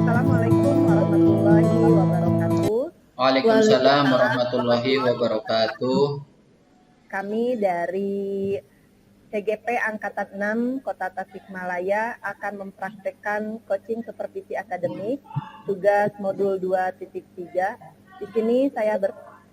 Assalamualaikum warahmatullahi wabarakatuh. Waalaikumsalam warahmatullahi wabarakatuh. Kami dari TGP Angkatan 6 Kota Tasikmalaya akan mempraktekkan coaching supervisi akademik tugas modul 2.3. Di sini saya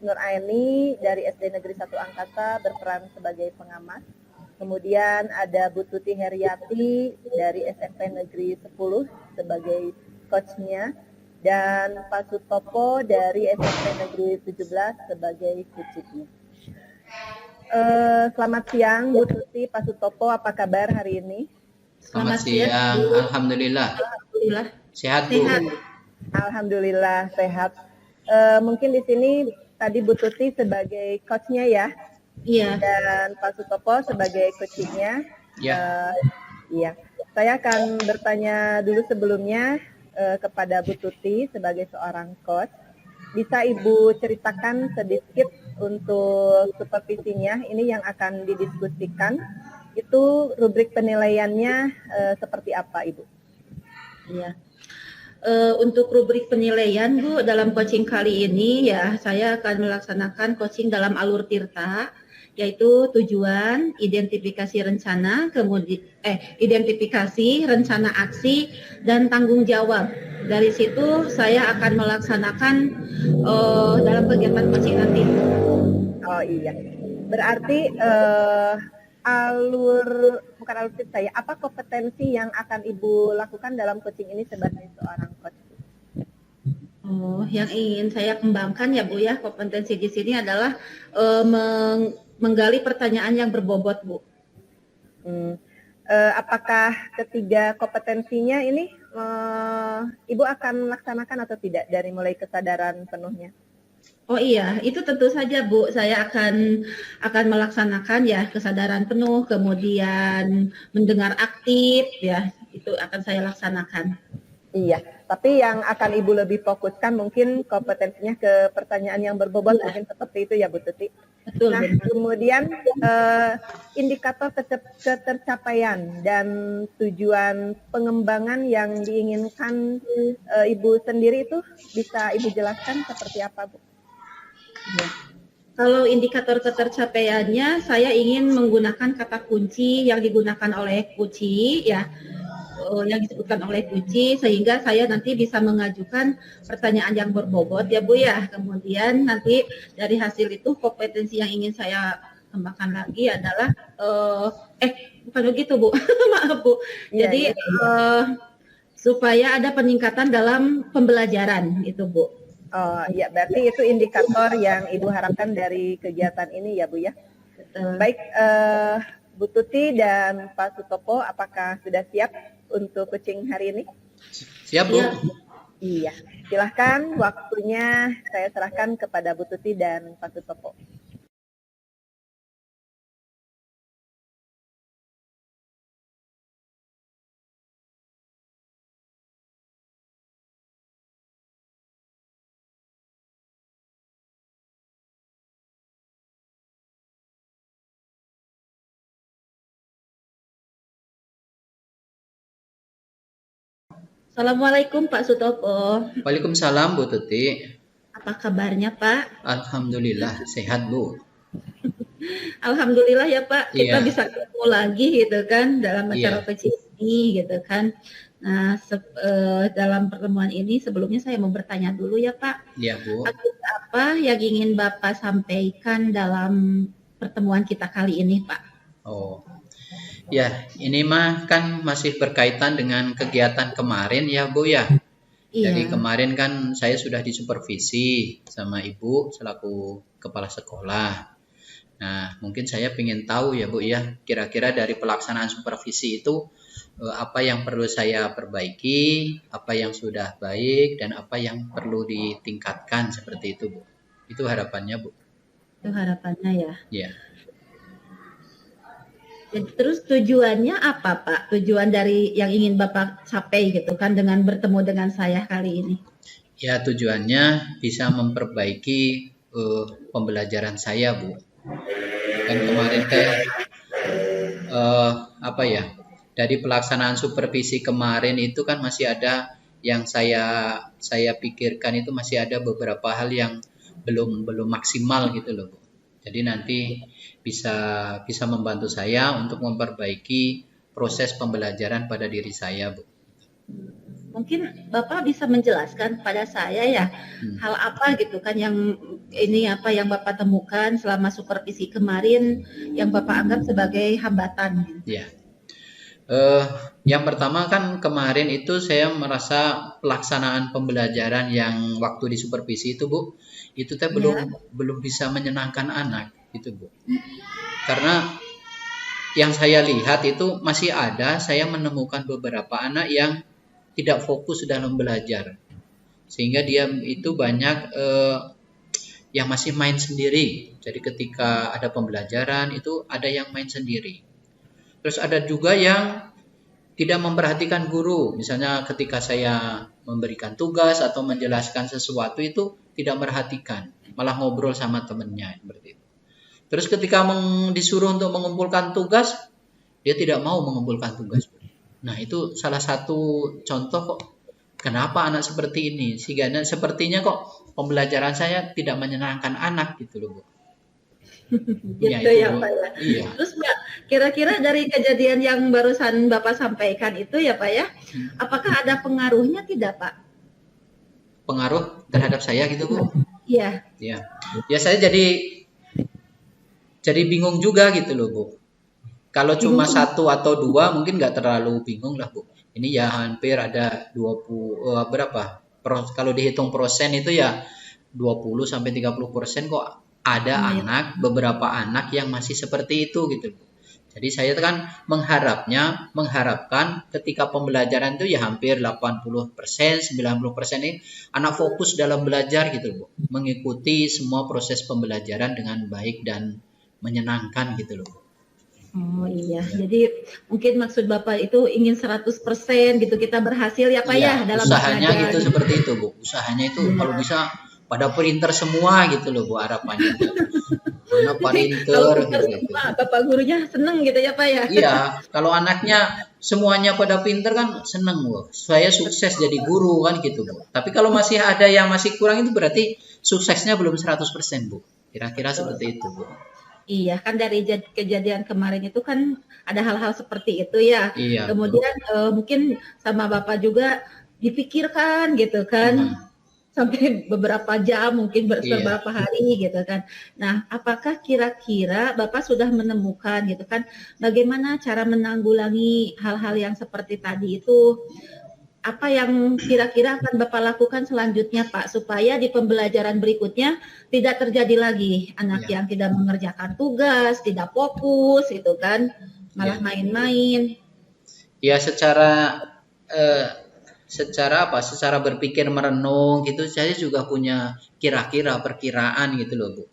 Nur Aini dari SD Negeri 1 Angkata berperan sebagai pengamat. Kemudian ada Bu Tuti Heriati dari SMP Negeri 10 sebagai coachnya. Dan Pak Sutopo dari SMP Negeri 17 sebagai coachnya. Selamat siang Bu Tuti, Pak Sutopo, apa kabar hari ini? Selamat siang. Alhamdulillah. Alhamdulillah. Sehat, Bu. Alhamdulillah sehat. Mungkin di sini tadi Bu Tuti sebagai coachnya ya? Iya. Dan Pak Sutopo sebagai coachingnya. Ya. Iya. Saya akan bertanya dulu sebelumnya kepada Bu Tuti sebagai seorang coach. Bisa Ibu ceritakan sedikit untuk supervisinya, ini yang akan didiskusikan, itu rubrik penilaiannya seperti apa Ibu? Iya. Untuk rubrik penilaian Bu, dalam coaching kali ini ya saya akan melaksanakan coaching dalam alur tirta, yaitu tujuan, identifikasi rencana, kemudian identifikasi rencana aksi dan tanggung jawab. Dari situ saya akan melaksanakan dalam kegiatan coaching nanti. Oh iya, berarti bukan alur tirta ya, apa kompetensi yang akan Ibu lakukan dalam coaching ini sebagai seorang coach? Oh, yang ingin saya kembangkan ya Bu ya, kompetensi di sini adalah menggali pertanyaan yang berbobot Bu. Apakah ketiga kompetensinya ini Ibu akan melaksanakan atau tidak dari mulai kesadaran penuhnya? Oh iya, itu tentu saja Bu, saya akan melaksanakan ya kesadaran penuh, kemudian mendengar aktif ya, itu akan saya laksanakan. Iya, tapi yang akan Ibu lebih fokuskan mungkin kompetensinya ke pertanyaan yang berbobot, ya. Mungkin seperti itu ya Bu Tuti. Betul. Nah, kemudian indikator ketercapaian dan tujuan pengembangan yang diinginkan Ibu sendiri itu bisa Ibu jelaskan seperti apa Bu? Ya. Kalau indikator ketercapaiannya, saya ingin menggunakan kata kunci yang digunakan oleh Kuci ya. Yang disebutkan oleh Puji, sehingga saya nanti bisa mengajukan pertanyaan yang berbobot ya Bu ya. Kemudian nanti dari hasil itu kompetensi yang ingin saya kembangkan lagi adalah bukan begitu Bu. Maaf Bu. Jadi supaya ada peningkatan dalam pembelajaran itu Bu. Oh ya, berarti itu indikator yang Ibu harapkan dari kegiatan ini ya Bu ya. Baik, Bu Tuti dan Pak Sutopo, apakah sudah siap untuk coaching hari ini? Siap Bu. Iya, silahkan waktunya saya serahkan kepada Bu Tuti dan Pak Sutopo. Assalamualaikum Pak Sutopo. Waalaikumsalam Bu Tuti. Apa kabarnya Pak? Alhamdulillah sehat Bu. Alhamdulillah ya Pak, kita Iya. bisa ketemu lagi gitu kan dalam acara coaching ini gitu kan. Nah, dalam pertemuan ini sebelumnya saya mau bertanya dulu ya Pak. Iya Bu. Apa yang ingin Bapak sampaikan dalam pertemuan kita kali ini Pak? Oh. Ya, ini mah kan masih berkaitan dengan kegiatan kemarin ya Bu ya. Iya. Jadi kemarin kan saya sudah disupervisi sama Ibu selaku kepala sekolah. Nah, mungkin saya ingin tahu ya Bu ya, kira-kira dari pelaksanaan supervisi itu apa yang perlu saya perbaiki, apa yang sudah baik, dan apa yang perlu ditingkatkan seperti itu Bu. Itu harapannya Bu. Itu harapannya ya. Ya. Jadi, terus tujuannya apa, Pak? Tujuan dari yang ingin Bapak capai gitu kan dengan bertemu dengan saya kali ini? Ya, tujuannya bisa memperbaiki pembelajaran saya, Bu. Kan kemarin apa ya, dari pelaksanaan supervisi kemarin itu kan masih ada yang saya pikirkan, itu masih ada beberapa hal yang belum maksimal gitu loh, Bu. Jadi nanti bisa membantu saya untuk memperbaiki proses pembelajaran pada diri saya, Bu. Mungkin Bapak bisa menjelaskan pada saya ya, hal apa gitu kan yang ini apa yang Bapak temukan selama supervisi kemarin yang Bapak anggap sebagai hambatan? Ya. Yang pertama kan kemarin itu saya merasa pelaksanaan pembelajaran yang waktu di supervisi itu, Bu, itu teh belum bisa menyenangkan anak gitu, Bu. Karena yang saya lihat itu masih ada, saya menemukan beberapa anak yang tidak fokus dalam belajar, sehingga dia itu banyak yang masih main sendiri. Jadi ketika ada pembelajaran itu ada yang main sendiri. Terus ada juga yang tidak memperhatikan guru. Misalnya ketika saya memberikan tugas atau menjelaskan sesuatu itu tidak memperhatikan, malah ngobrol sama temennya seperti itu. Terus ketika disuruh untuk mengumpulkan tugas, dia tidak mau mengumpulkan tugas. Nah, itu salah satu contoh kok kenapa anak seperti ini. Sehingga sepertinya kok pembelajaran saya tidak menyenangkan anak gitu loh, Bu. Gitu ya, Pak ya. Iya. Terus Mbak, kira-kira dari kejadian yang barusan Bapak sampaikan itu ya Pak ya, apakah ada pengaruhnya tidak, Pak? Pengaruh terhadap saya gitu, Bu? Iya. Iya. Ya saya jadi bingung juga gitu loh, Bu. Kalau cuma 1 atau 2 mungkin nggak terlalu bingung lah, Bu. Ini ya hampir ada 20 berapa? Kalau dihitung persen itu ya 20-30% kok ada beberapa anak yang masih seperti itu gitu. Jadi saya kan mengharapkan ketika pembelajaran itu ya hampir 80%, 90% ini anak fokus dalam belajar gitu, Bu. Mengikuti semua proses pembelajaran dengan baik dan menyenangkan gitu loh. Oh iya, jadi mungkin maksud Bapak itu ingin 100% gitu kita berhasil ya Pak ya dalam usahanya belajar. Gitu seperti itu, Bu. Usahanya itu kalau bisa pada printer semua gitu loh, Bu, harapannya. Mana printer gitu. Bapak gurunya seneng gitu ya Pak ya? Iya, kalau anaknya semuanya pada pinter kan seneng, Bu. Saya sukses jadi guru kan gitu, Bu. Tapi kalau masih ada yang masih kurang itu berarti suksesnya belum 100%, Bu. Kira-kira seperti itu, Bu. Iya, kan dari kejadian kemarin itu kan ada hal-hal seperti itu ya. Iya, kemudian mungkin sama Bapak juga dipikirkan gitu kan. Sampai beberapa jam, mungkin beberapa hari gitu kan. Nah, apakah kira-kira Bapak sudah menemukan gitu kan, bagaimana cara menanggulangi hal-hal yang seperti tadi itu? Apa yang kira-kira akan Bapak lakukan selanjutnya, Pak, supaya di pembelajaran berikutnya tidak terjadi lagi anak yang tidak mengerjakan tugas, tidak fokus, gitu kan, malah main-main. Ya, secara berpikir merenung gitu, saya juga punya perkiraan gitu loh, Bu.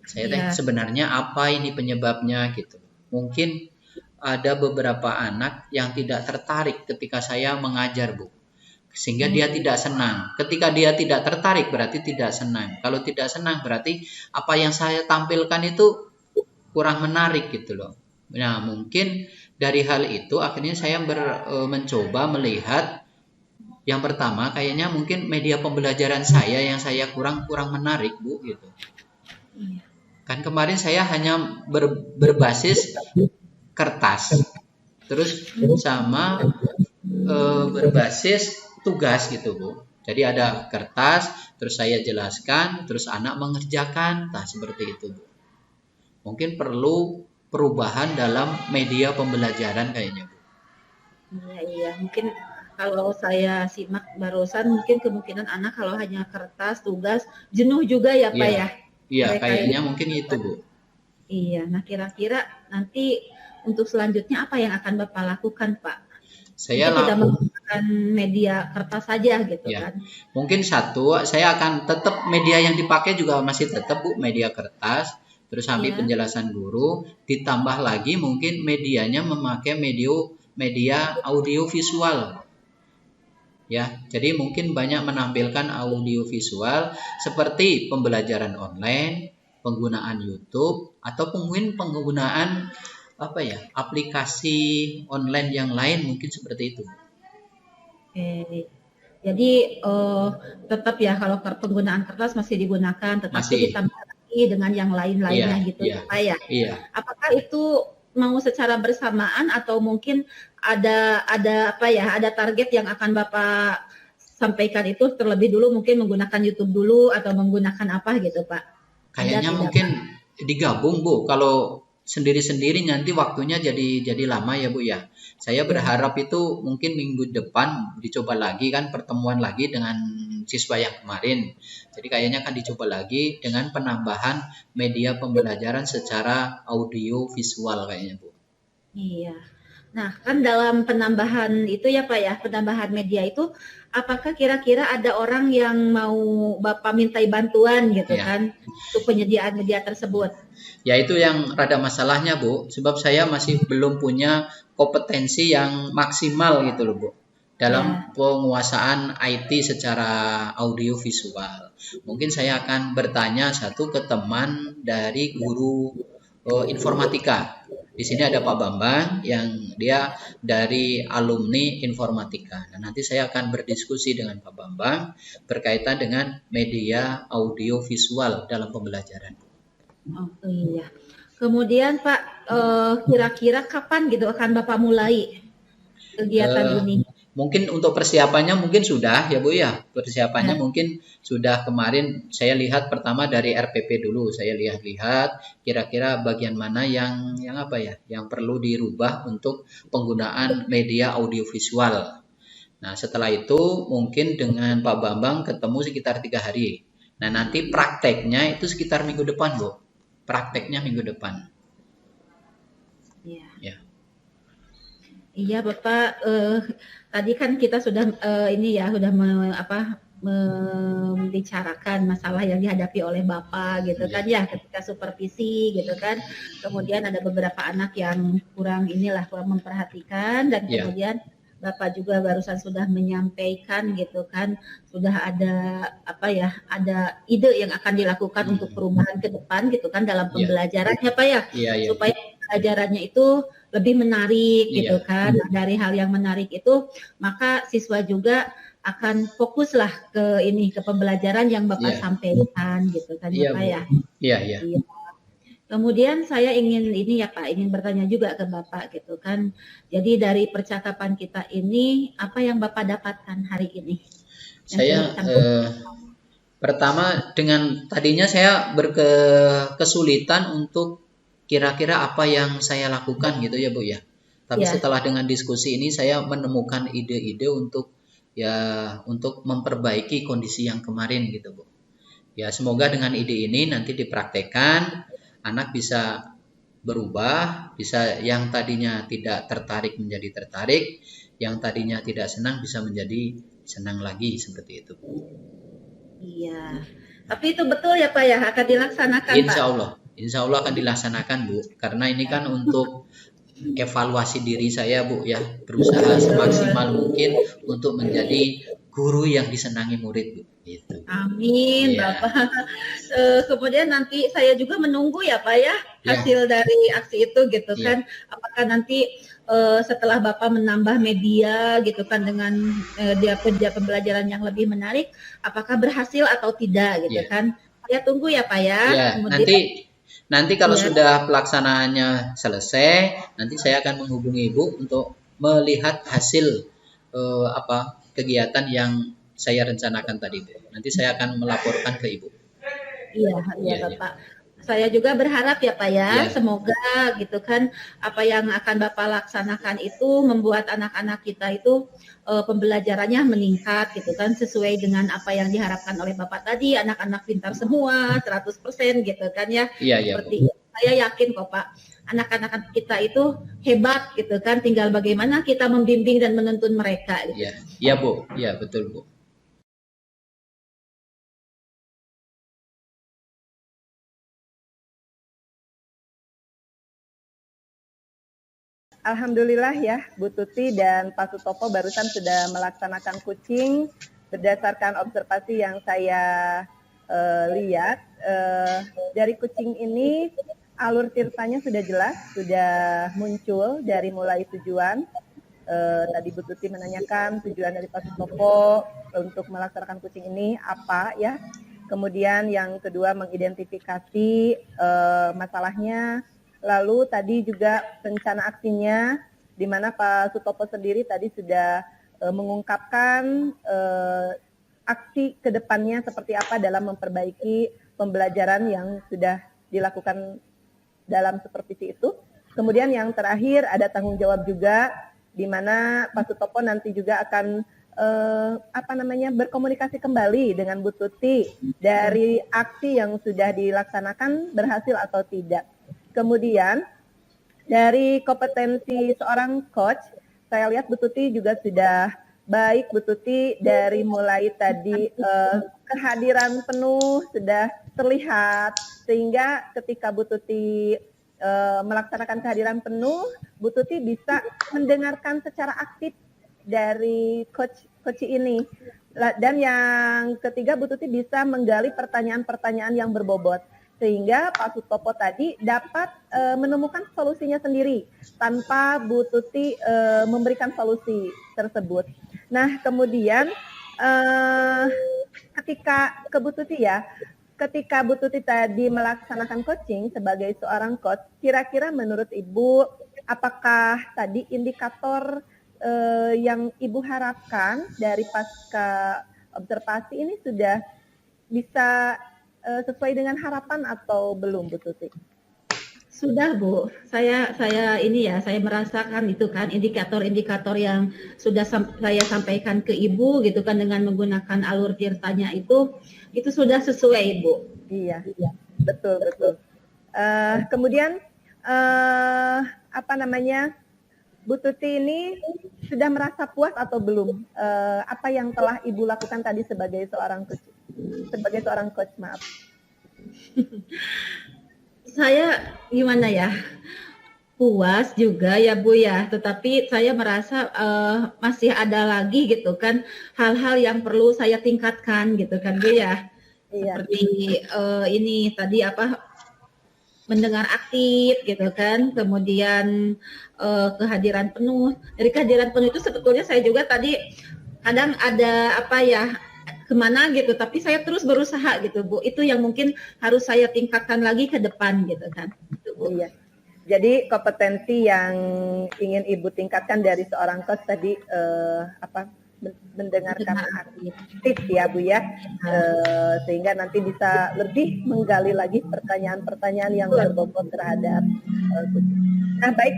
Saya sebenarnya apa ini penyebabnya gitu. Mungkin ada beberapa anak yang tidak tertarik ketika saya mengajar, Bu. Sehingga dia tidak senang. Ketika dia tidak tertarik berarti tidak senang. Kalau tidak senang berarti apa yang saya tampilkan itu kurang menarik gitu loh. Nah, mungkin dari hal itu akhirnya saya mencoba melihat yang pertama kayaknya mungkin media pembelajaran saya yang saya kurang menarik, Bu, gitu. Kan kemarin saya hanya berbasis kertas. Terus sama berbasis tugas gitu, Bu. Jadi ada kertas, terus saya jelaskan, terus anak mengerjakan, seperti itu, Bu. Mungkin perlu perubahan dalam media pembelajaran kayaknya, Bu. Iya, mungkin kalau saya simak barusan mungkin kemungkinan anak kalau hanya kertas, tugas, jenuh juga ya Pak ya? Iya, kayaknya mungkin itu, Bu. Iya, nah kira-kira nanti untuk selanjutnya apa yang akan Bapak lakukan, Pak? Saya tidak menggunakan media kertas saja gitu kan. Mungkin saya akan tetap media yang dipakai juga masih tetap, Bu, media kertas. terus sambil Iya. penjelasan guru, ditambah lagi mungkin medianya memakai media audio visual. Ya, jadi mungkin banyak menampilkan audio visual seperti pembelajaran online, penggunaan YouTube, atau mungkin penggunaan apa ya, aplikasi online yang lain mungkin seperti itu. Oke. Jadi tetap ya kalau penggunaan kertas masih digunakan, tetapi Masih. ditambah lagi dengan yang lain-lainnya Iya, gitu iya, ya Pak ya. iya. Apakah itu mau secara bersamaan atau mungkin ada apa ya, ada target yang akan Bapak sampaikan itu terlebih dulu mungkin menggunakan YouTube dulu atau menggunakan apa gitu Pak? Ada Kayaknya tidak mungkin Pak? digabung Bu. Kalau sendiri-sendiri nanti waktunya jadi lama ya Bu ya. Saya Ya. berharap itu mungkin minggu depan dicoba lagi kan, pertemuan lagi dengan siswa yang kemarin. Jadi kayaknya akan dicoba lagi dengan penambahan media pembelajaran secara audio visual kayaknya Bu. Iya. Nah, kan dalam penambahan itu ya Pak ya, penambahan media itu, apakah kira-kira ada orang yang mau Bapak mintai bantuan gitu Ya. kan, untuk penyediaan media tersebut? Ya itu yang rada masalahnya Bu, sebab saya masih belum punya kompetensi yang maksimal gitu loh Bu, dalam penguasaan IT secara audio visual. Mungkin saya akan bertanya satu ke teman dari guru informatika. Di sini ada Pak Bambang yang dia dari alumni informatika. Nah, nanti saya akan berdiskusi dengan Pak Bambang berkaitan dengan media audio visual dalam pembelajaran. Oh iya. Kemudian Pak, kira-kira kapan gitu akan Bapak mulai kegiatan ini? Mungkin untuk persiapannya mungkin sudah ya Bu ya. Persiapannya mungkin sudah kemarin saya lihat pertama dari RPP dulu. Saya lihat-lihat kira-kira bagian mana yang apa ya, yang perlu dirubah untuk penggunaan media audiovisual. Nah, setelah itu mungkin dengan Pak Bambang ketemu sekitar 3 hari. Nah, nanti prakteknya itu sekitar minggu depan, Bu. Prakteknya minggu depan. Iya. Ya. Iya Bapak, tadi kan kita sudah ini ya sudah membicarakan masalah yang dihadapi oleh Bapak gitu kan ya ketika supervisi gitu kan. Kemudian ada beberapa anak yang kurang memperhatikan dan kemudian Bapak juga barusan sudah menyampaikan gitu kan, sudah ada ada ide yang akan dilakukan untuk perubahan ke depan gitu kan dalam pembelajarannya Pak ya, supaya pembelajarannya itu lebih menarik gitu kan. Dari hal yang menarik itu maka siswa juga akan fokuslah ke pembelajaran yang Bapak sampaikan gitu kan ya Pak ya. Iya. Kemudian saya ingin ingin bertanya juga ke Bapak gitu kan. Jadi dari percakapan kita ini apa yang Bapak dapatkan hari ini? Saya pertama dengan tadinya saya berkesulitan untuk kira-kira apa yang saya lakukan gitu ya Bu ya. Tapi setelah dengan diskusi ini saya menemukan ide-ide untuk memperbaiki kondisi yang kemarin gitu Bu. Ya semoga dengan ide ini nanti dipraktekkan, anak bisa berubah, bisa yang tadinya tidak tertarik menjadi tertarik, yang tadinya tidak senang bisa menjadi senang lagi seperti itu. Iya, tapi itu betul ya Pak ya akan dilaksanakan Insya Allah akan dilaksanakan Bu, karena ini kan untuk evaluasi diri saya Bu ya, berusaha semaksimal mungkin untuk menjadi guru yang disenangi murid Bu. Gitu. Amin Bapak. Kemudian nanti saya juga menunggu ya Pak ya hasil dari aksi itu gitu kan. Apakah nanti setelah Bapak menambah media gitu kan dengan pembelajaran yang lebih menarik, apakah berhasil atau tidak gitu kan? Saya tunggu ya Pak ya. Kemudian, nanti kalau sudah pelaksanaannya selesai, nanti saya akan menghubungi Ibu untuk melihat hasil kegiatan yang saya rencanakan tadi Bu. Nanti saya akan melaporkan ke Ibu. Iya Bapak. Saya juga berharap ya Pak ya, semoga gitu kan apa yang akan Bapak laksanakan itu membuat anak-anak kita itu pembelajarannya meningkat gitu kan sesuai dengan apa yang diharapkan oleh Bapak tadi, anak-anak pintar semua 100% gitu kan ya. Seperti saya yakin kok Pak, anak-anak kita itu hebat gitu kan, tinggal bagaimana kita membimbing dan menuntun mereka gitu. Iya Bu, iya betul Bu. Alhamdulillah ya, Bu Tuti dan Pak Sutopo barusan sudah melaksanakan coaching berdasarkan observasi yang saya lihat. Dari coaching ini alur tirtanya sudah jelas, sudah muncul dari mulai tujuan. Tadi Bu Tuti menanyakan tujuan dari Pak Sutopo untuk melaksanakan coaching ini apa ya. Kemudian yang kedua mengidentifikasi masalahnya. Lalu tadi juga rencana aksinya, di mana Pak Sutopo sendiri tadi sudah mengungkapkan aksi ke depannya seperti apa dalam memperbaiki pembelajaran yang sudah dilakukan dalam supervisi itu. Kemudian yang terakhir ada tanggung jawab juga, di mana Pak Sutopo nanti juga akan berkomunikasi kembali dengan Bu Tuti dari aksi yang sudah dilaksanakan berhasil atau tidak. Kemudian dari kompetensi seorang coach, saya lihat Bu Tuti juga sudah baik, Bu Tuti, dari mulai tadi kehadiran penuh sudah terlihat, sehingga ketika Bu Tuti melaksanakan kehadiran penuh, Bu Tuti bisa mendengarkan secara aktif dari coach ini. Dan yang ketiga, Bu Tuti bisa menggali pertanyaan-pertanyaan yang berbobot, sehingga Pak Sutopo tadi dapat menemukan solusinya sendiri tanpa Bu Tuti memberikan solusi tersebut. Nah, kemudian ketika ke Bu Tuti ya, ketika Bu Tuti tadi melaksanakan coaching sebagai seorang coach, kira-kira menurut Ibu, apakah tadi indikator yang Ibu harapkan dari pasca observasi ini sudah bisa sesuai dengan harapan atau belum, Bu Tuti? Sudah, Bu. Saya merasakan itu kan indikator-indikator yang sudah saya sampaikan ke Ibu gitu kan, dengan menggunakan alur tirtanya itu sudah sesuai, Bu. Iya, betul. Kemudian Bu Tuti ini sudah merasa puas atau belum? Apa yang telah Ibu lakukan tadi sebagai seorang coach, maaf. Saya gimana ya, puas juga ya Bu ya, tetapi saya merasa masih ada lagi gitu kan hal-hal yang perlu saya tingkatkan gitu kan Bu ya. Iya. Seperti ini tadi mendengar aktif gitu kan, kemudian kehadiran penuh. Dari kehadiran penuh itu sebetulnya saya juga tadi kadang ada kemana gitu, tapi saya terus berusaha gitu Bu. Itu yang mungkin harus saya tingkatkan lagi ke depan gitu kan. Gitu, Bu. Iya. Jadi kompetensi yang ingin Ibu tingkatkan dari seorang coach tadi mendengarkan aktif ya Bu ya, sehingga nanti bisa lebih menggali lagi pertanyaan-pertanyaan yang berbobot terhadap Nah baik,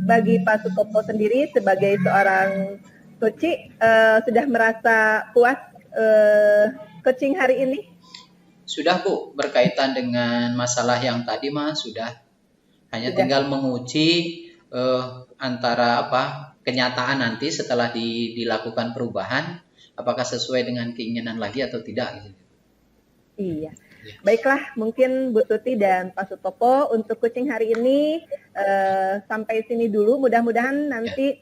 bagi Pak Sutopo sendiri sebagai seorang coach, sudah merasa puas coaching hari ini? Sudah Bu, berkaitan dengan masalah yang tadi sudah. Hanya tinggal menguji antara kenyataan nanti setelah dilakukan perubahan, apakah sesuai dengan keinginan lagi atau tidak. Iya. Baiklah, mungkin Bu Tuti dan Pak Sutopo untuk coaching hari ini sampai sini dulu. Mudah-mudahan nanti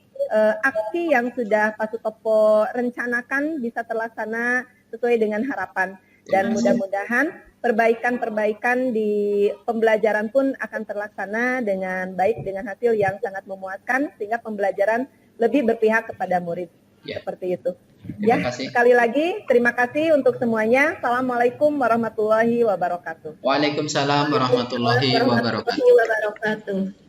aksi yang sudah Pak Sutopo rencanakan bisa terlaksana sesuai dengan harapan. Dan mudah-mudahan perbaikan-perbaikan di pembelajaran pun akan terlaksana dengan baik, dengan hasil yang sangat memuaskan, sehingga pembelajaran lebih berpihak kepada murid. Seperti itu. Terima kasih. Sekali lagi terima kasih untuk semuanya. Assalamualaikum warahmatullahi wabarakatuh. Waalaikumsalam warahmatullahi wabarakatuh.